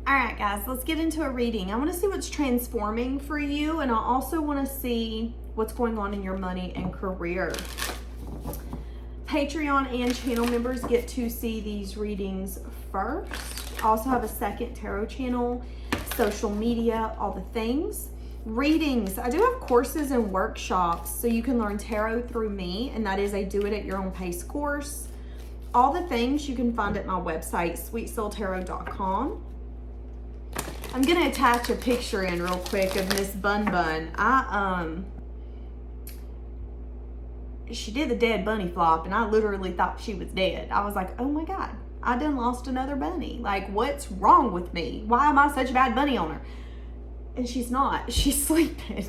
All right, guys, let's get into a reading. I want to see what's transforming for you, and I also want to see what's going on in your money and career. Patreon and channel members get to see these readings first. I also have a second tarot channel, social media, all the things. Readings. I do have courses and workshops, so you can learn tarot through me, and that is a do-it-at-your-own-pace course. All the things you can find at my website, SweetSoulTarot.com. I'm going to attach a picture in real quick of Miss Bun Bun. She did the dead bunny flop, and I literally thought she was dead. I was like, oh my God, I done lost another bunny. Like, what's wrong with me? Why am I such a bad bunny owner? And she's not. She's sleeping.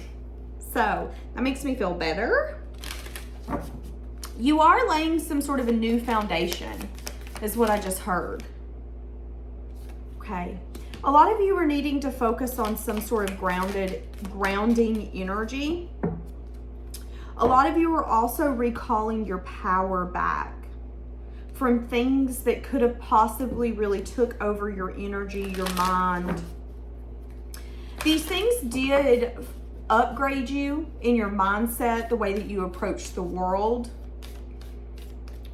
So that makes me feel better. You are laying some sort of a new foundation, is what I just heard. Okay. A lot of you are needing to focus on some sort of grounding energy. A lot of you are also recalling your power back from things that could have possibly really took over your energy, your mind. These things did upgrade you in your mindset, the way that you approach the world.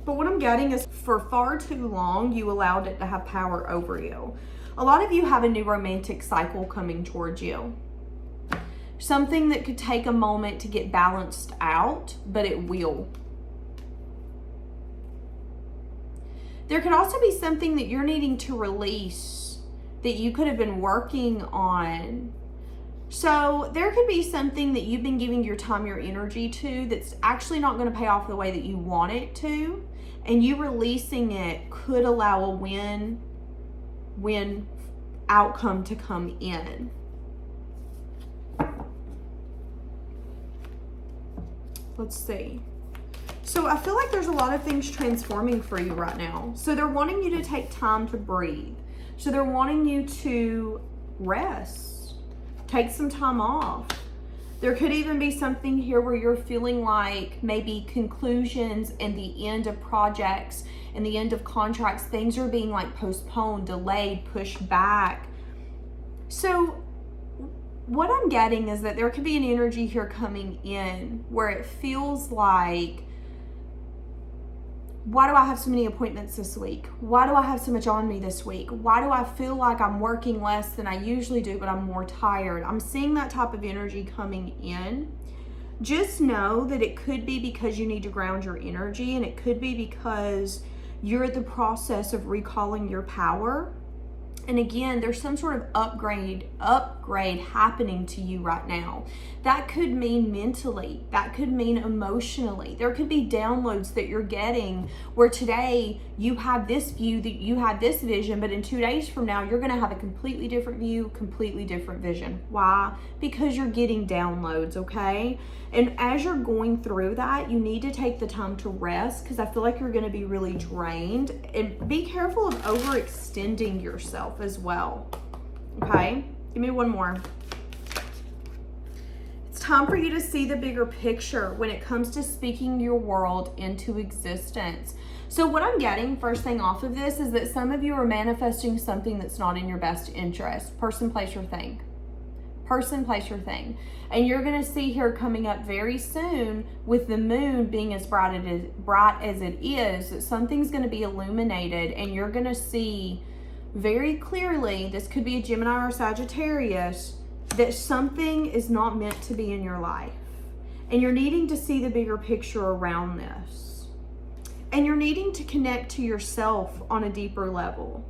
But what I'm getting is for far too long, you allowed it to have power over you. A lot of you have a new romantic cycle coming towards you. Something that could take a moment to get balanced out, but it will. There could also be something that you're needing to release that you could have been working on. So there could be something that you've been giving your time, your energy to that's actually not going to pay off the way that you want it to. And you releasing it could allow a win outcome to come in. Let's see. So I feel like there's a lot of things transforming for you right now. So they're wanting you to take time to breathe. So they're wanting you to rest, take some time off. There could even be something here where you're feeling like maybe conclusions and the end of projects and the end of contracts, things are being like postponed, delayed, pushed back. So what I'm getting is that there could be an energy here coming in where it feels like, why do I have so many appointments this week? Why do I have so much on me this week? Why do I feel like I'm working less than I usually do, but I'm more tired? I'm seeing that type of energy coming in. Just know that it could be because you need to ground your energy, and it could be because you're at the process of recalling your power. And again, there's some sort of upgrade happening to you right now. That could mean mentally, that could mean emotionally. There could be downloads that you're getting where today you have this view, that you have this vision, but in 2 days from now, you're gonna have a completely different view, completely different vision. Why? Because you're getting downloads, okay? And as you're going through that, you need to take the time to rest, because I feel like you're gonna be really drained. And be careful of overextending yourself as well, okay? Give me one more. It's time for you to see the bigger picture when it comes to speaking your world into existence. So what I'm getting first thing off of this is that some of you are manifesting something that's not in your best interest. Person, place, or thing. Person, place, or thing. And you're going to see here coming up very soon with the moon being as bright as it is, that something's going to be illuminated, and you're going to see very clearly, this could be a Gemini or Sagittarius, that something is not meant to be in your life. And you're needing to see the bigger picture around this. And you're needing to connect to yourself on a deeper level.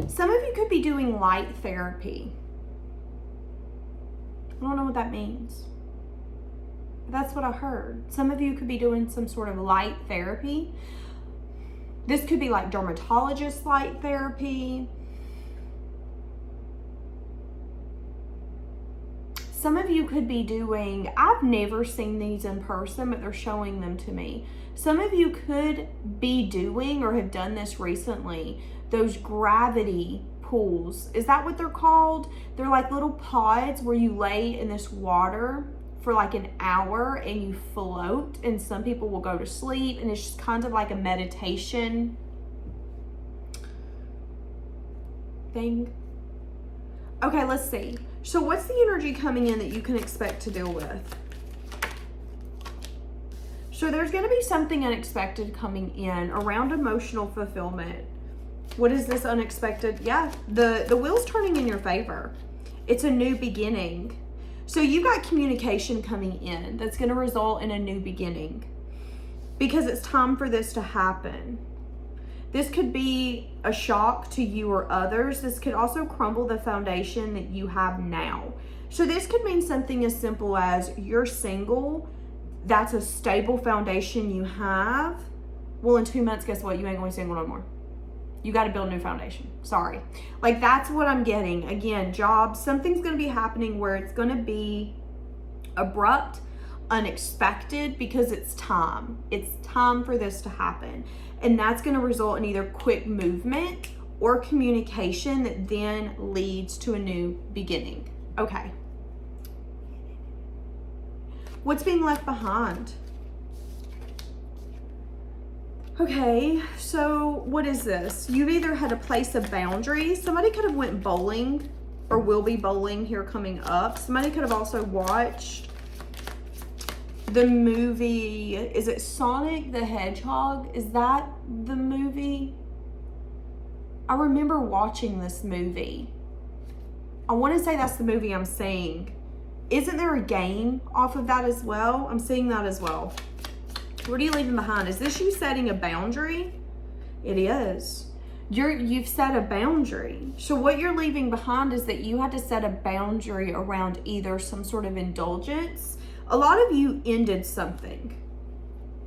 Some of you could be doing light therapy. I don't know what that means. That's what I heard. Some of you could be doing some sort of light therapy. This could be like dermatologist light therapy. Some of you could be doing, I've never seen these in person, but they're showing them to me. Some of you could be doing or have done this recently, those gravity pools. Is that what they're called? They're like little pods where you lay in this water for like an hour and you float, and some people will go to sleep, and it's just kind of like a meditation thing. Okay, let's see. So what's the energy coming in that you can expect to deal with? So there's going to be something unexpected coming in around emotional fulfillment. What is this unexpected? Yeah, the wheel's turning in your favor. It's a new beginning. So you got communication coming in that's going to result in a new beginning because it's time for this to happen. This could be a shock to you or others. This could also crumble the foundation that you have now. So this could mean something as simple as you're single. That's a stable foundation you have. Well, in 2 months, guess what? You ain't going to be single no more. You got to build a new foundation. Sorry. Like, that's what I'm getting. Again, jobs, something's going to be happening where it's going to be abrupt, unexpected, because it's time. It's time for this to happen. And that's going to result in either quick movement or communication that then leads to a new beginning. Okay. What's being left behind? Okay, so what is this? You've either had to place a boundary. Somebody could have went bowling or will be bowling here coming up. Somebody could have also watched the movie. Is it Sonic the Hedgehog? Is that the movie? I remember watching this movie. I want to say that's the movie I'm seeing. Isn't there a game off of that as well? I'm seeing that as well. What are you leaving behind? Is this you setting a boundary? It is. You've set a boundary. So what you're leaving behind is that you had to set a boundary around either some sort of indulgence. A lot of you ended something.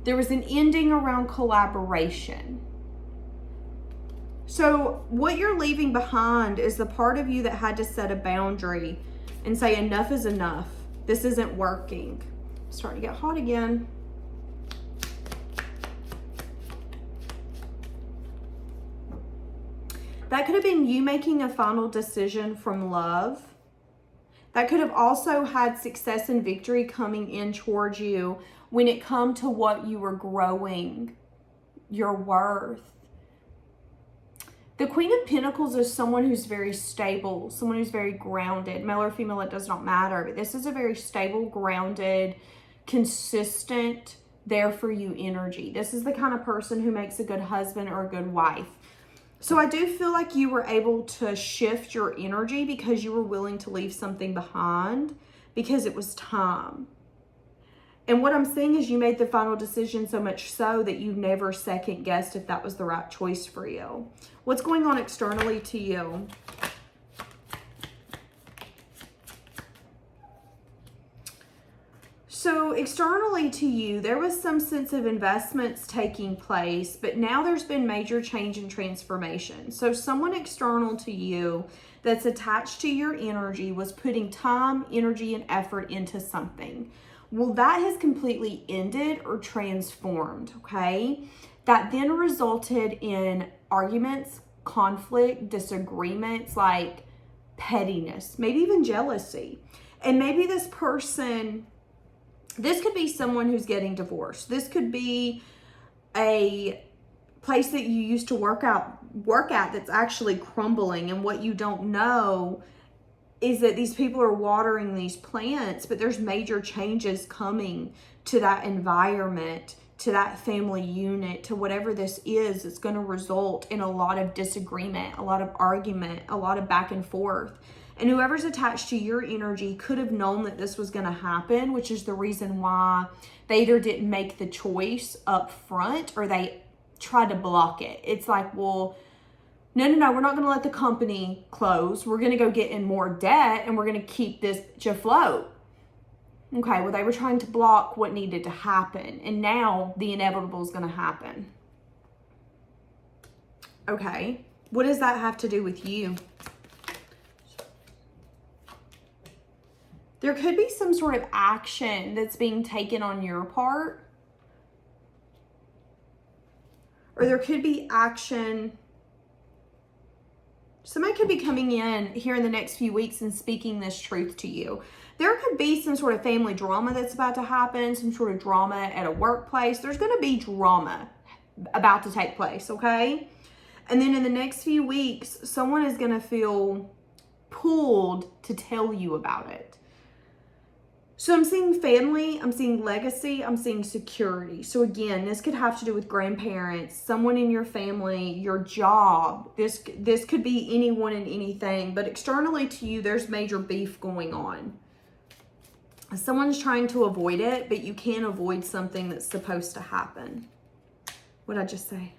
There was an ending around collaboration. So what you're leaving behind is the part of you that had to set a boundary and say enough is enough. This isn't working. It's starting to get hot again. That could have been you making a final decision from love. That could have also had success and victory coming in towards you when it come to what you were growing, your worth. The Queen of Pentacles is someone who's very stable, someone who's very grounded. Male or female, it does not matter. But this is a very stable, grounded, consistent, there for you energy. This is the kind of person who makes a good husband or a good wife. So I do feel like you were able to shift your energy because you were willing to leave something behind because it was time. And what I'm seeing is you made the final decision so much so that you never second guessed if that was the right choice for you. What's going on externally to you? So externally to you, there was some sense of investments taking place, but now there's been major change and transformation. So someone external to you that's attached to your energy was putting time, energy, and effort into something. Well, that has completely ended or transformed, okay? That then resulted in arguments, conflict, disagreements, like pettiness, maybe even jealousy. And maybe this person... This could be someone who's getting divorced. This could be a place that you used to work at that's actually crumbling. And what you don't know is that these people are watering these plants, but there's major changes coming to that environment, to that family unit, to whatever this is. It's going to result in a lot of disagreement, a lot of argument, a lot of back and forth. And whoever's attached to your energy could have known that this was going to happen, which is the reason why they either didn't make the choice up front or they tried to block it. It's like, well, no, we're not going to let the company close. We're going to go get in more debt and we're going to keep this afloat. Okay, well, they were trying to block what needed to happen. And now the inevitable is going to happen. Okay, what does that have to do with you? There could be some sort of action that's being taken on your part. Or there could be action Somebody could be coming in here in the next few weeks and speaking this truth to you. There could be some sort of family drama that's about to happen, some sort of drama at a workplace. There's going to be drama about to take place, okay? And then in the next few weeks, someone is going to feel pulled to tell you about it. So I'm seeing family, I'm seeing legacy, I'm seeing security. So again, this could have to do with grandparents, someone in your family, your job. This could be anyone and anything, but externally to you, there's major beef going on. Someone's trying to avoid it, but you can't avoid something that's supposed to happen. What'd I just say?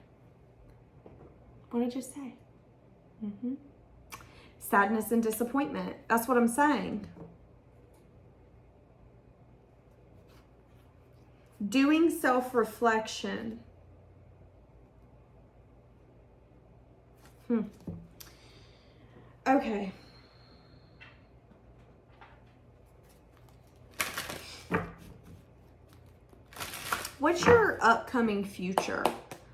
What did I just say? Sadness and disappointment. That's what I'm saying. Doing self-reflection. Okay. What's your upcoming future?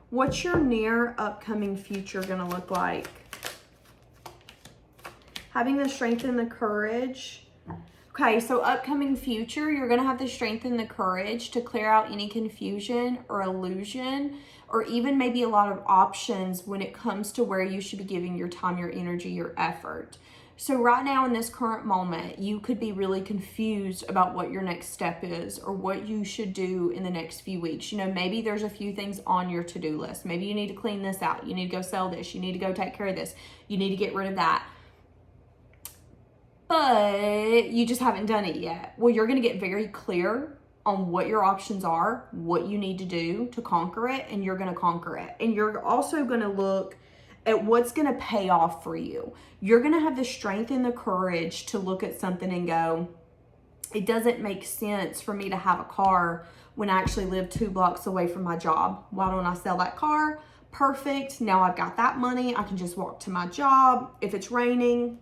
What's your near upcoming future going to look like? Having the strength and the courage. Okay, so upcoming future, you're going to have the strength and the courage to clear out any confusion or illusion, or even maybe a lot of options when it comes to where you should be giving your time, your energy, your effort. So right now in this current moment, you could be really confused about what your next step is or what you should do in the next few weeks. You know, maybe there's a few things on your to-do list. Maybe you need to clean this out. You need to go sell this. You need to go take care of this. You need to get rid of that. But you just haven't done it yet. Well, you're going to get very clear on what your options are, what you need to do to conquer it, and you're going to conquer it. And you're also going to look at what's going to pay off for you. You're going to have the strength and the courage to look at something and go, it doesn't make sense for me to have a car when I actually live 2 blocks away from my job. Why don't I sell that car? Perfect. Now I've got that money. I can just walk to my job. If it's raining,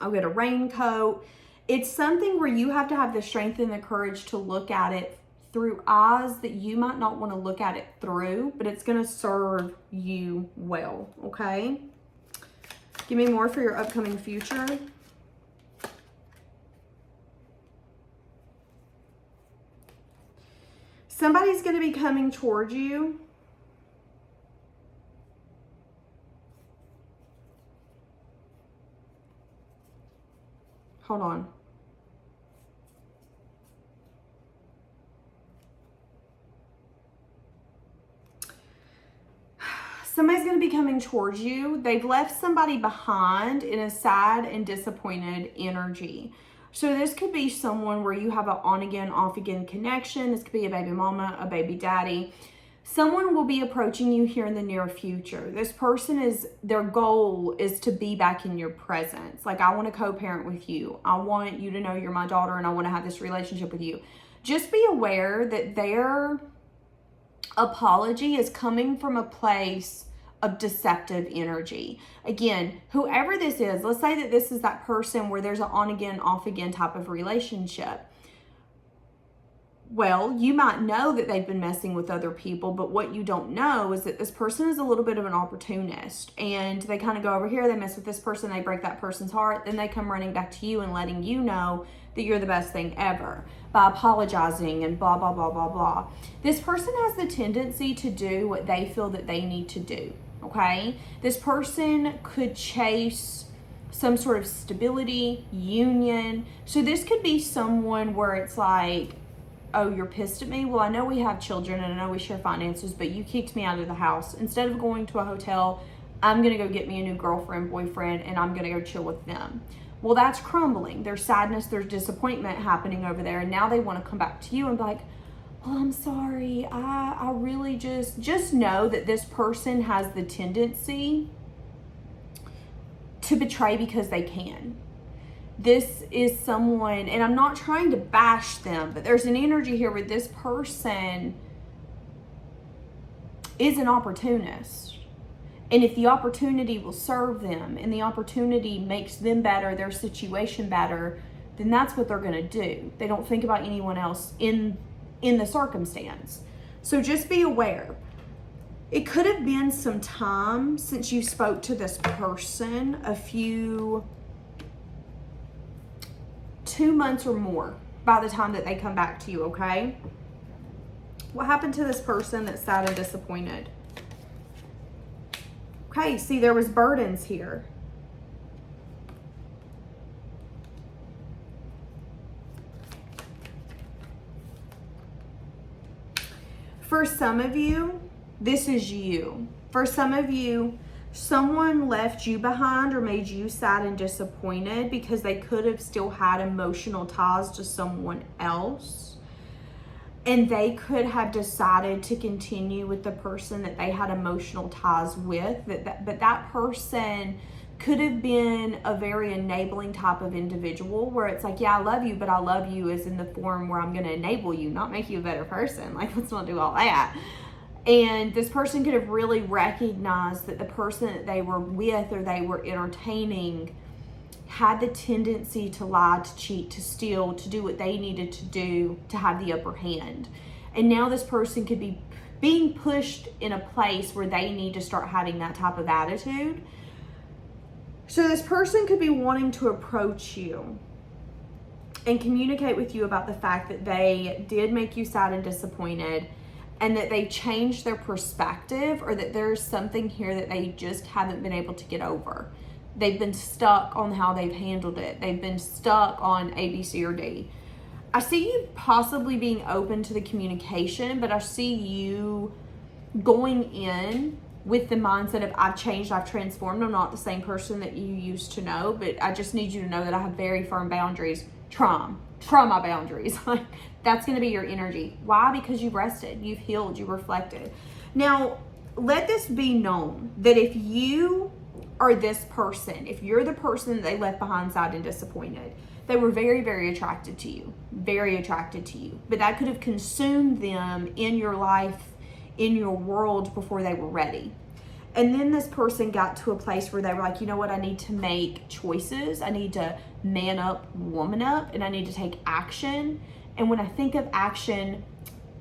I'll get a raincoat. It's something where you have to have the strength and the courage to look at it through eyes that you might not want to look at it through, but it's going to serve you well, okay? Give me more for your upcoming future. Somebody's going to be coming towards you. Hold on. Somebody's going to be coming towards you. They've left somebody behind in a sad and disappointed energy. So this could be someone where you have an on-again, off-again connection. This could be a baby mama, a baby daddy. Someone will be approaching you here in the near future. This person their goal is to be back in your presence. Like, I want to co-parent with you. I want you to know you're my daughter and I want to have this relationship with you. Just be aware that their apology is coming from a place of deceptive energy. Again, whoever this is, let's say that this is that person where there's an on-again, off-again type of relationship. Well, you might know that they've been messing with other people, but what you don't know is that this person is a little bit of an opportunist, and they kind of go over here, they mess with this person, they break that person's heart, then they come running back to you and letting you know that you're the best thing ever by apologizing and blah, blah, blah, blah, blah. This person has the tendency to do what they feel that they need to do, okay? This person could chase some sort of stability, union. So this could be someone where it's like, oh, you're pissed at me? Well, I know we have children and I know we share finances, but you kicked me out of the house. Instead of going to a hotel, I'm going to go get me a new girlfriend, boyfriend, and I'm going to go chill with them. Well, that's crumbling. There's sadness, there's disappointment happening over there. And now they want to come back to you and be like, well, I'm sorry. I really just know that this person has the tendency to betray because they can. This is someone, and I'm not trying to bash them, but there's an energy here where this person is an opportunist. And if the opportunity will serve them and the opportunity makes them better, their situation better, then that's what they're going to do. They don't think about anyone else in the circumstance. So just be aware. It could have been some time since you spoke to this person, 2 months or more by the time that they come back to you, okay? What happened to this person that's sad and disappointed? Okay, see, there was burdens here. For some of you, this is you. For some of you, someone left you behind or made you sad and disappointed because they could have still had emotional ties to someone else. And they could have decided to continue with the person that they had emotional ties with. But that person could have been a very enabling type of individual where it's like, yeah, I love you, but I love you as in the form where I'm going to enable you, not make you a better person. Like, let's not do all that. And this person could have really recognized that the person that they were with or they were entertaining had the tendency to lie, to cheat, to steal, to do what they needed to do to have the upper hand. And now this person could be being pushed in a place where they need to start having that type of attitude. So this person could be wanting to approach you and communicate with you about the fact that they did make you sad and disappointed, and that they changed their perspective, or that there's something here that they just haven't been able to get over. They've been stuck on how they've handled it. They've been stuck on A, B, C, or D. I see you possibly being open to the communication, but I see you going in with the mindset of, I've changed, I've transformed. I'm not the same person that you used to know, but I just need you to know that I have very firm boundaries. Try my boundaries. Like, that's going to be your energy. Why? Because you've rested, you've healed, you reflected. Now, let this be known that if you are this person, if you're the person that they left behind sad and disappointed, they were very, very attracted to you, very attracted to you. But that could have consumed them in your life, in your world before they were ready. And then this person got to a place where they were like, you know what, I need to make choices. I need to man up, woman up, and I need to take action. And when I think of action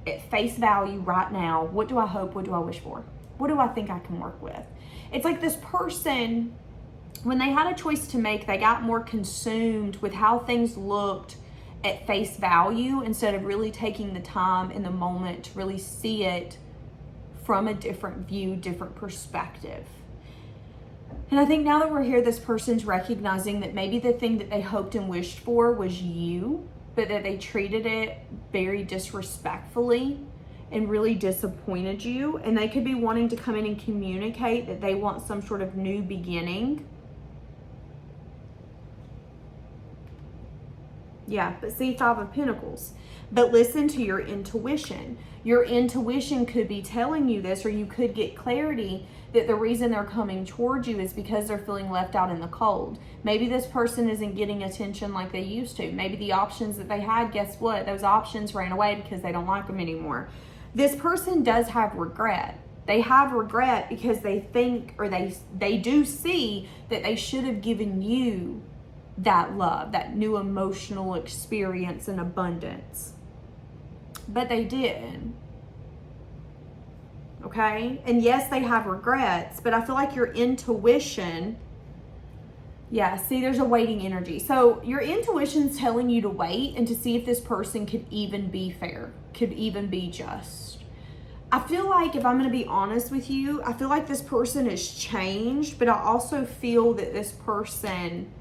at face value right now, what do I hope? What do I wish for? What do I think I can work with? It's like this person, when they had a choice to make, they got more consumed with how things looked at face value instead of really taking the time in the moment to really see it from a different view, different perspective. And I think now that we're here, this person's recognizing that maybe the thing that they hoped and wished for was you, but that they treated it very disrespectfully and really disappointed you. And they could be wanting to come in and communicate that they want some sort of new beginning. Yeah, but see, Five of Pentacles. But listen to your intuition. Your intuition could be telling you this, or you could get clarity that the reason they're coming towards you is because they're feeling left out in the cold. Maybe this person isn't getting attention like they used to. Maybe the options that they had, guess what? Those options ran away because they don't like them anymore. This person does have regret. They have regret because they think, or they do see that they should have given you that love, that new emotional experience and abundance. But they didn't. Okay? And yes, they have regrets, but I feel like your intuition, yeah, see, there's a waiting energy. So your intuition's telling you to wait and to see if this person could even be fair, could even be just. I feel like, if I'm going to be honest with you, I feel like this person has changed, but I also feel that this person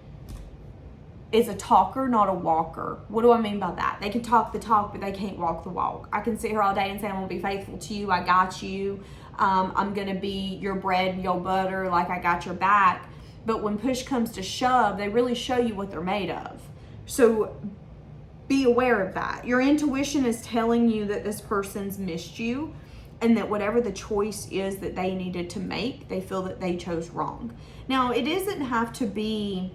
is a talker, not a walker. What do I mean by that? They can talk the talk, but they can't walk the walk. I can sit here all day and say, I'm going to be faithful to you. I got you. I'm going to be your bread and your butter. Like, I got your back. But when push comes to shove, they really show you what they're made of. So be aware of that. Your intuition is telling you that this person's missed you, and that whatever the choice is that they needed to make, they feel that they chose wrong. Now, it doesn't have to be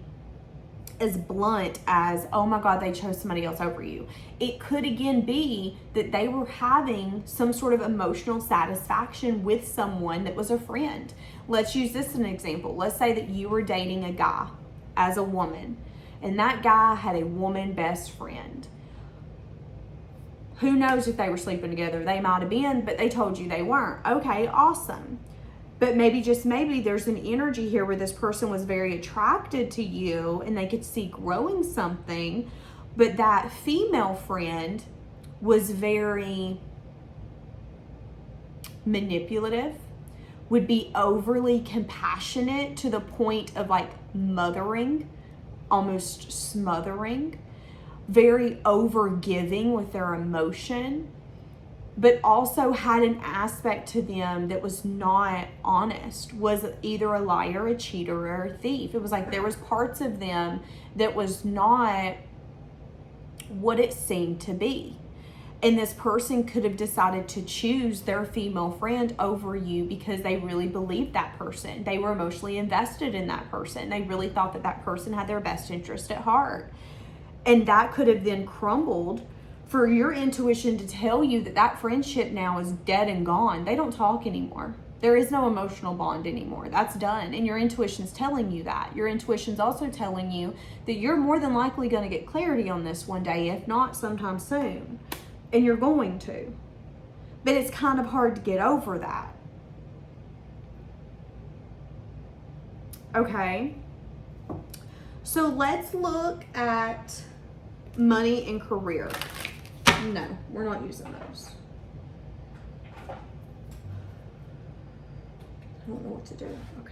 as blunt as, oh my God, they chose somebody else over you. It could again be that they were having some sort of emotional satisfaction with someone that was a friend. Let's use this as an example. Let's say that you were dating a guy as a woman, and that guy had a woman best friend. Who knows if they were sleeping together? They might have been, but they told you they weren't. Okay, awesome. But maybe, just maybe, there's an energy here where this person was very attracted to you and they could see growing something, but that female friend was very manipulative, would be overly compassionate to the point of like mothering, almost smothering, very overgiving with their emotion, but also had an aspect to them that was not honest, was either a liar, a cheater, or a thief. It was like there was parts of them that was not what it seemed to be. And this person could have decided to choose their female friend over you because they really believed that person. They were emotionally invested in that person. They really thought that that person had their best interest at heart. And that could have then crumbled for your intuition to tell you that that friendship now is dead and gone. They don't talk anymore. There is no emotional bond anymore. That's done. And your intuition's telling you that. Your intuition's also telling you that you're more than likely going to get clarity on this one day, if not sometime soon. And you're going to. But it's kind of hard to get over that. Okay. So let's look at money and career. No, we're not using those. I don't know what to do. Okay.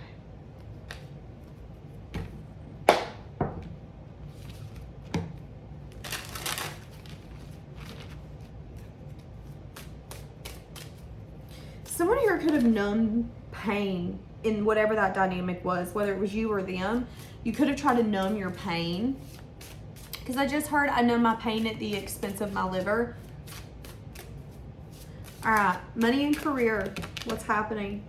Someone here could have numbed pain in whatever that dynamic was, whether it was you or them. You could have tried to numb your pain. Because I just heard I numb my pain at the expense of my liver. All right, money and career. What's happening?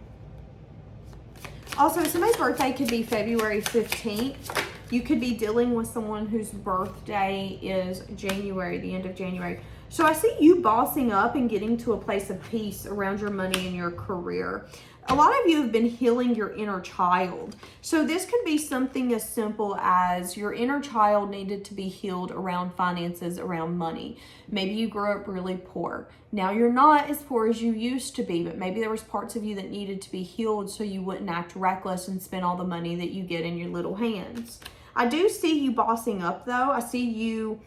Also, somebody's birthday could be February 15th. You could be dealing with someone whose birthday is January, the end of January. So I see you bossing up and getting to a place of peace around your money and your career. A lot of you have been healing your inner child. So this could be something as simple as your inner child needed to be healed around finances, around money. Maybe you grew up really poor. Now you're not as poor as you used to be, but maybe there was parts of you that needed to be healed so you wouldn't act reckless and spend all the money that you get in your little hands. I do see you bossing up though. I see you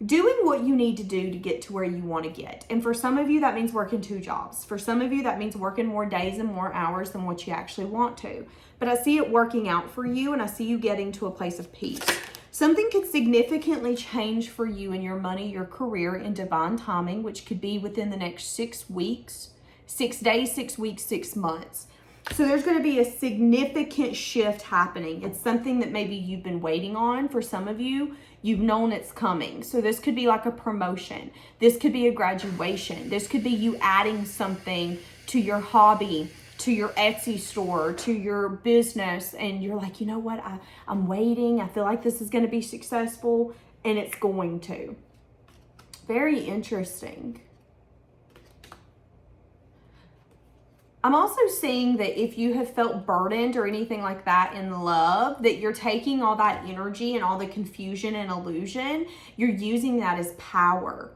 doing what you need to do to get to where you want to get. And for some of you, that means working 2 jobs. For some of you, that means working more days and more hours than what you actually want to. But I see it working out for you, and I see you getting to a place of peace. Something could significantly change for you in your money, your career, in divine timing, which could be within the next 6 weeks, 6 days, 6 weeks, 6 months. So there's going to be a significant shift happening. It's something that maybe you've been waiting on. For some of you, you've known it's coming. So this could be like a promotion. This could be a graduation. This could be you adding something to your hobby, to your Etsy store, to your business. And you're like, you know what? I'm waiting. I feel like this is going to be successful, and it's going to. Very interesting. I'm also seeing that if you have felt burdened or anything like that in love, that you're taking all that energy and all the confusion and illusion, you're using that as power,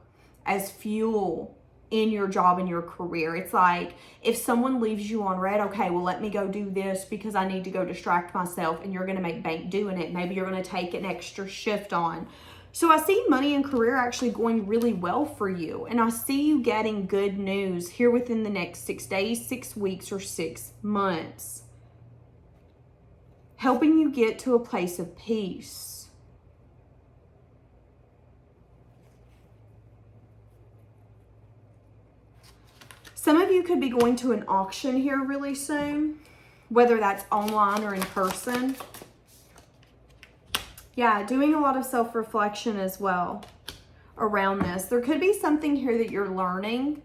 as fuel in your job and your career. It's like if someone leaves you on red, okay, well, let me go do this because I need to go distract myself, and you're going to make bank doing it. Maybe you're going to take an extra shift on. So I see money and career actually going really well for you. And I see you getting good news here within the next 6 days, 6 weeks, or 6 months. Helping you get to a place of peace. Some of you could be going to an auction here really soon, whether that's online or in person. Yeah, doing a lot of self-reflection as well around this. There could be something here that you're learning.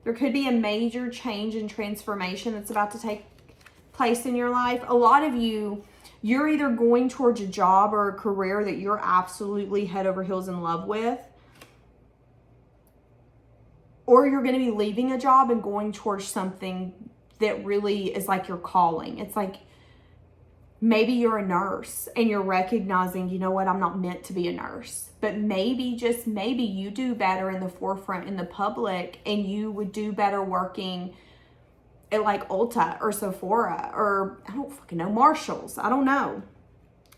There could be a major change and transformation that's about to take place in your life. A lot of you, you're either going towards a job or a career that you're absolutely head over heels in love with, or you're going to be leaving a job and going towards something that really is like your calling. It's like Maybe you're a nurse and you're recognizing, you know what, I'm not meant to be a nurse. But maybe, just maybe, you do better in the forefront in the public, and you would do better working at like Ulta or Sephora or I don't fucking know, Marshalls. I don't know.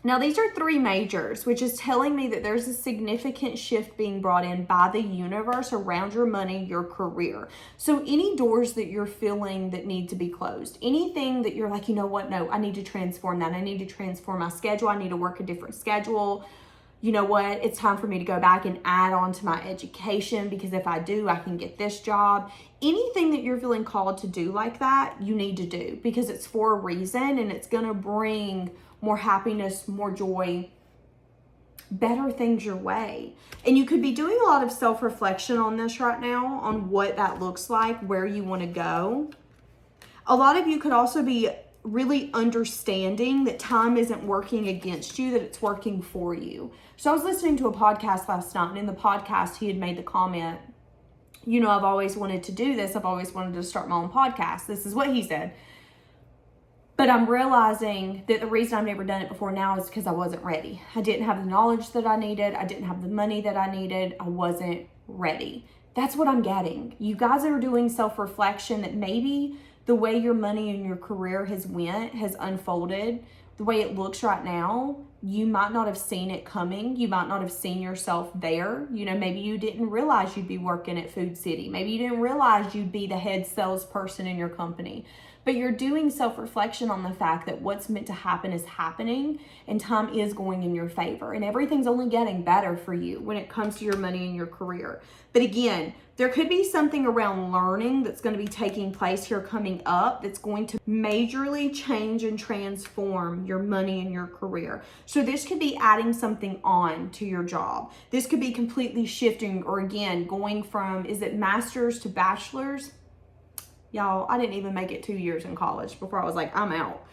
Now, these are 3 majors, which is telling me that there's a significant shift being brought in by the universe around your money, your career. So any doors that you're feeling that need to be closed, anything that you're like, you know what, no, I need to transform that. I need to transform my schedule. I need to work a different schedule. You know what, it's time for me to go back and add on to my education, because if I do, I can get this job. Anything that you're feeling called to do like that, you need to do, because it's for a reason, and it's going to bring more happiness, more joy, better things your way. And you could be doing a lot of self-reflection on this right now, on what that looks like, where you want to go. A lot of you could also be really understanding that time isn't working against you, that it's working for you. So I was listening to a podcast last night, and in the podcast, he had made the comment, you know, I've always wanted to do this. I've always wanted to start my own podcast. This is what he said. But I'm realizing that the reason I've never done it before now is because I wasn't ready. I didn't have the knowledge that I needed. I didn't have the money that I needed. I wasn't ready. That's what I'm getting. You guys are doing self-reflection, that maybe the way your money and your career has unfolded, the way it looks right now, you might not have seen it coming. You might not have seen yourself there. You know, maybe you didn't realize you'd be working at Food City. Maybe you didn't realize you'd be the head salesperson in your company. But you're doing self-reflection on the fact that what's meant to happen is happening, and time is going in your favor, and everything's only getting better for you when it comes to your money and your career. But again, there could be something around learning that's going to be taking place here coming up that's going to majorly change and transform your money and your career. So this could be adding something on to your job. This could be completely shifting, or again, going from, is it master's to bachelor's? Y'all, I didn't even make it 2 years in college before I was like, I'm out.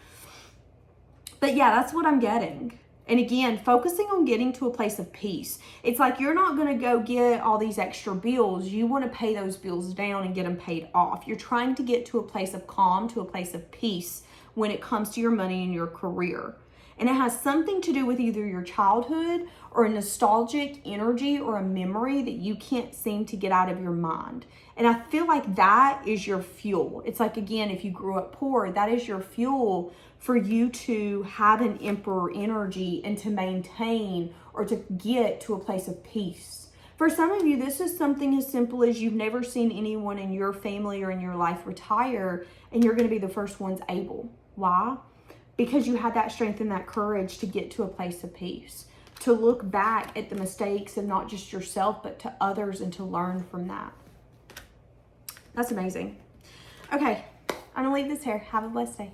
But yeah, that's what I'm getting. And again, focusing on getting to a place of peace. It's like you're not going to go get all these extra bills. You want to pay those bills down and get them paid off. You're trying to get to a place of calm, to a place of peace when it comes to your money and your career. And it has something to do with either your childhood or a nostalgic energy or a memory that you can't seem to get out of your mind. And I feel like that is your fuel. It's like, again, if you grew up poor, that is your fuel for you to have an emperor energy and to maintain or to get to a place of peace. For some of you, this is something as simple as you've never seen anyone in your family or in your life retire, and you're going to be the first ones able. Why? Because you had that strength and that courage to get to a place of peace, to look back at the mistakes of not just yourself, but to others, and to learn from that. That's amazing. Okay, I'm gonna leave this here. Have a blessed day.